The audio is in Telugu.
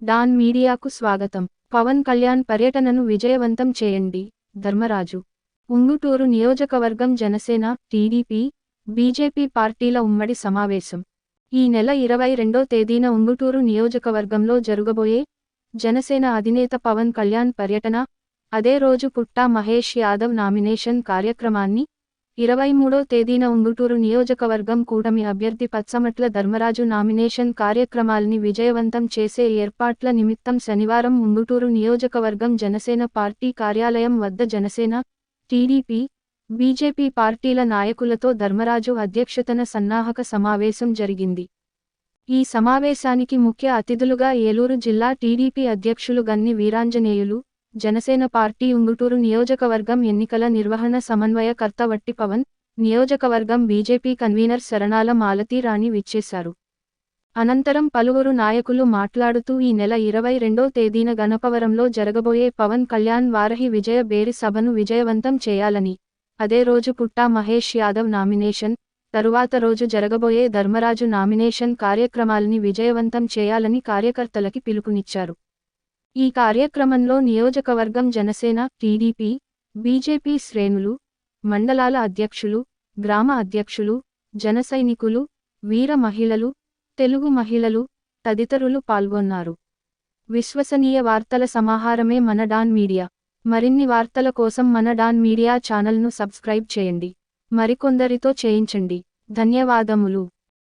డాన్ మీడియాకు స్వాగతం. పవన్ కళ్యాణ్ పర్యటనను విజయవంతం చేయండి. ధర్మరాజు. ఉంగుటూరు నియోజకవర్గం జనసేన, టీడీపీ, బీజేపీ పార్టీల ఉమ్మడి సమావేశం ఈ నెల 22వ తేదీన ఉంగుటూరు నియోజకవర్గంలో జరగబోయే జనసేన అధినేత పవన్ కళ్యాణ్ పర్యటన, అదే రోజు పుట్టా మహేష్ యాదవ్ నామినేషన్ కార్యక్రమాన్ని, 23వ తేదీన ఉంగుటూరు నియోజకవర్గం కూటమి అభ్యర్థి పచ్చమట్ల ధర్మరాజు నామినేషన్ కార్యక్రమాల్ని విజయవంతం చేసే ఏర్పాట్ల నిమిత్తం శనివారం ఉంగుటూరు నియోజకవర్గం జనసేన పార్టీ కార్యాలయం వద్ద జనసేన, టీడీపీ, బీజేపీ పార్టీల నాయకులతో ధర్మరాజు అధ్యక్షతన సన్నాహక సమావేశం జరిగింది. ఈ సమావేశానికి ముఖ్య అతిథులుగా ఏలూరు జిల్లా టీడీపీ అధ్యక్షులు గన్ని వీరాంజనేయులు, జనసేన పార్టీ ఉంగుటూరు నియోజకవర్గం ఎన్నికల నిర్వహణ సమన్వయకర్త వట్టి పవన్, నియోజకవర్గం బీజేపీ కన్వీనర్ శరణాల మాలతీ రాణి విచ్చేశారు. అనంతరం పలువురు నాయకులు మాట్లాడుతూ ఈ నెల 22వ తేదీన గణపవరంలో జరగబోయే పవన్ కళ్యాణ్ వారహి విజయ బేరి సభను విజయవంతం చేయాలని, అదే రోజు పుట్టా మహేష్ యాదవ్ నామినేషన్, తరువాత రోజు జరగబోయే ధర్మరాజు నామినేషన్ కార్యక్రమాల్ని విజయవంతం చేయాలని కార్యకర్తలకి పిలుపునిచ్చారు. ఈ కార్యక్రమంలో నియోజకవర్గం జనసేన, టీడీపీ, బీజేపీ శ్రేణులు, మండలాల అధ్యక్షులు, గ్రామ అధ్యక్షులు, జనసైనికులు, వీర మహిళలు, తెలుగు మహిళలు తదితరులు పాల్గొన్నారు. విశ్వసనీయ వార్తల సమాహారమే మన డాన్ మీడియా. మరిన్ని వార్తల కోసం మన డాన్ మీడియా ఛానల్ను సబ్స్క్రైబ్ చేయండి. మరికొందరితో చేయించండి. ధన్యవాదములు.